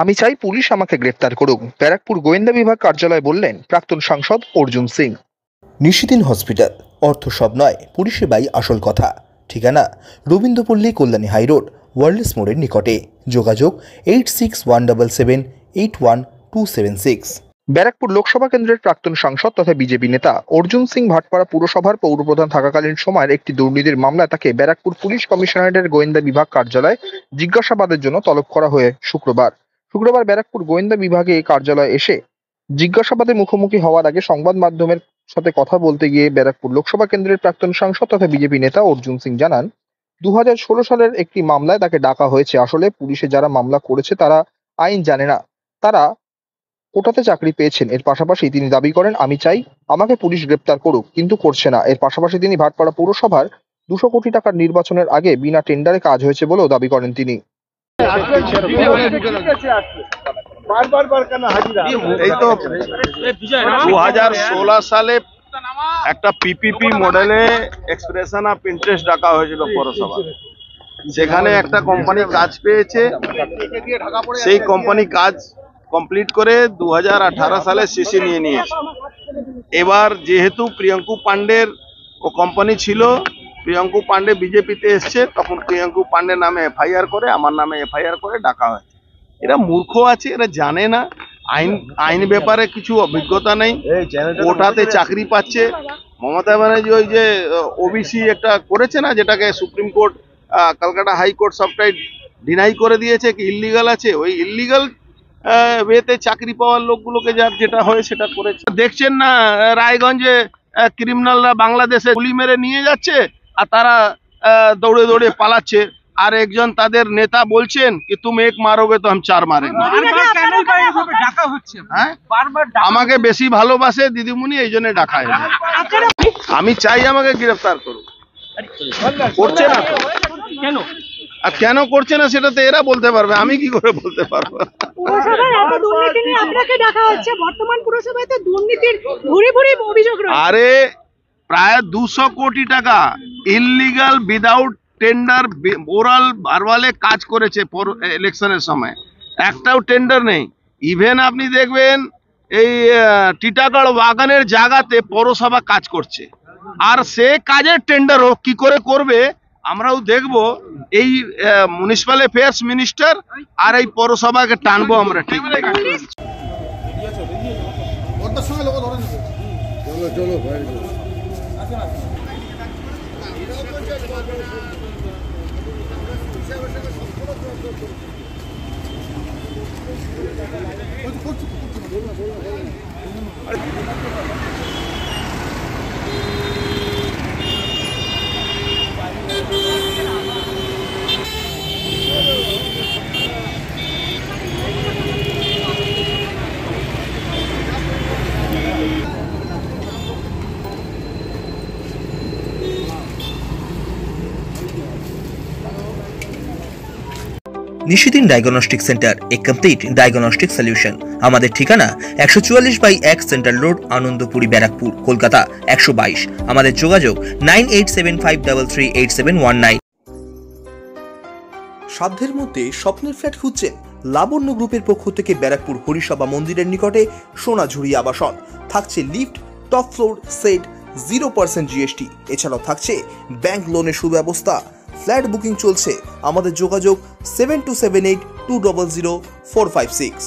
আমি চাই পুলিশ আমাকে গ্রেফতার করুক, ব্যারাকপুর গোয়েন্দা বিভাগ কার্যালয়ে বললেন প্রাক্তন সাংসদ অর্জুন সিং। নিশিদিন হসপিটাল, অর্থ সব নয়, পরিষেবাই আসল কথা। ঠিকানা রবীন্দ্রপল্লী, কল্যাণী হাইরোড, ওয়ার্ল্ডস মোড়ের নিকটে। যোগাযোগ 8617781276। ব্যারাকপুর লোকসভা কেন্দ্রের প্রাক্তন সাংসদ তথা বিজেপি নেতা অর্জুন সিং ভাটপাড়া পুরসভার পৌরপ্রধান থাকাকালীন সময়ের একটি দুর্নীতির মামলায় তাকে ব্যারাকপুর পুলিশ কমিশনারেটের গোয়েন্দা বিভাগ কার্যালয়ে জিজ্ঞাসাবাদের জন্য তলব করা হয়ে শুক্রবার ব্যারাকপুর গোয়েন্দা বিভাগে কার্যালয়ে এসে জিজ্ঞাসাবাদের মুখোমুখি হওয়ার আগে সংবাদ মাধ্যমের সাথে কথা বলতে গিয়ে ব্যারাকপুর লোকসভা কেন্দ্রের প্রাক্তন সাংসদ তথা বিজেপি নেতা অর্জুন সিং জানান, 2016 সালের একটি মামলায় তাকে ডাকা হয়েছে। আসলে পুলিশে যারা মামলা করেছে তারা আইন জানে না, তারা কোটাতে চাকরি পেয়েছেন। এর পাশাপাশি তিনি দাবি করেন, আমি চাই আমাকে পুলিশ গ্রেপ্তার করুক, কিন্তু করছে না। এর পাশাপাশি তিনি ভাটপাড়া পৌরসভার 200 কোটি টাকার নির্বাচনের আগে বিনা টেন্ডারে কাজ হয়েছে বলেও দাবি করেন তিনি। এই তো 2016 সালে একটা পিপিপি মডেলে এক্সপ্রেশন অফ ইন্টারেস্ট ডাকা হয়েছিল পৌরসভা। সেখানে একটা কোম্পানি কাজ পেয়েছে, সেই কোম্পানি কাজ কমপ্লিট করে 2018 সালে সিসি নিয়ে নিয়েছে। এবার যেহেতু প্রিয়ঙ্কু পান্ডের ও কোম্পানি ছিল, প্রিয়ঙ্কু পান্ডে বিজেপিতে এসছে, তখন প্রিয়ঙ্কু পান্ডে নামে এফআইআর করে, আমার নামে এফআইআর করে ডাকা হয়। এরা মূর্খ আছে, এরা জানে না আইন ব্যাপারে কিছু অভিজ্ঞতা নেই, কোটাতে চাকরি পাচ্ছে। মমতা ব্যানার্জি ওই যে ওবিসি একটা করেছে না, যেটাকে সুপ্রিম কোর্ট কলকাতা হাইকোর্ট সবটাই ডিনাই করে দিয়েছে কি ইল্লিগাল আছে, ওই ইল্লিগাল ওয়েতে চাকরি পাওয়ার লোকগুলোকে যার যেটা হয় সেটা করেছে। দেখছেন না রায়গঞ্জে ক্রিমিনালরা বাংলাদেশে গুলি মেরে নিয়ে যাচ্ছে আর তারা দৌড়ে দৌড়ে পালাচ্ছে, আর একজন তাদের নেতা বলছেন কি তুমি এক মারোগে তো हम চার মারেंगे। আমাকে বেশি ভালোবাসে দিদিমণি, এই জন্য ডাকা হয়। আমি চাই আমাকে গ্রেফতার করুন, করছে না তো কেন, আর কেন করছে না সেটা তো এরা বলতে পারবে, আমি কি করে বলতে পারবো। আরে প্রায় 200 কোটি টাকা ইললিগাল উইদাউট টেন্ডার ওরাল ভার্বালে কাজ করেছে ইলেকশনের সময়, একটাও টেন্ডার নেই। ইভেন আপনি দেখবেন এই টিটাগড় বাগানের জায়গাতে পৌরসভা কাজ করছে, আর সে কাজের টেন্ডার হোক কি করে করবে আমরাও দেখব। এই মিউনিসিপ্যাল অ্যাফেয়ার্স মিনিস্টার আর এই পৌরসভাকে টানবো আমরা, ঠিক নিশিদিন ডায়াগনস্টিক সেন্টার, এ কমপ্লিট ডায়াগনস্টিক সলিউশন। আমাদের ঠিকানা 144/1 সেন্ট্রাল রোড, আনন্দপুরি, ব্যারাকপুর, কলকাতা 122। আমাদের যোগাযোগ 9875338719। সাধ্যের মধ্যে স্বপ্নের ফ্ল্যাট খুঁজছেন? লাবণ্য গ্রুপের পক্ষ থেকে ব্যারাকপুর হরিসভা মন্দিরের নিকটে সোনাঝুরি আবাসন। থাকছে lift, top floor, set, 0% GST. এছাড়াও থাকছে ব্যাংক লোনের সুব্যবস্থা। ফ্ল্যাট বুকিং চলছে। আমাদের যোগাযোগ 7278200456।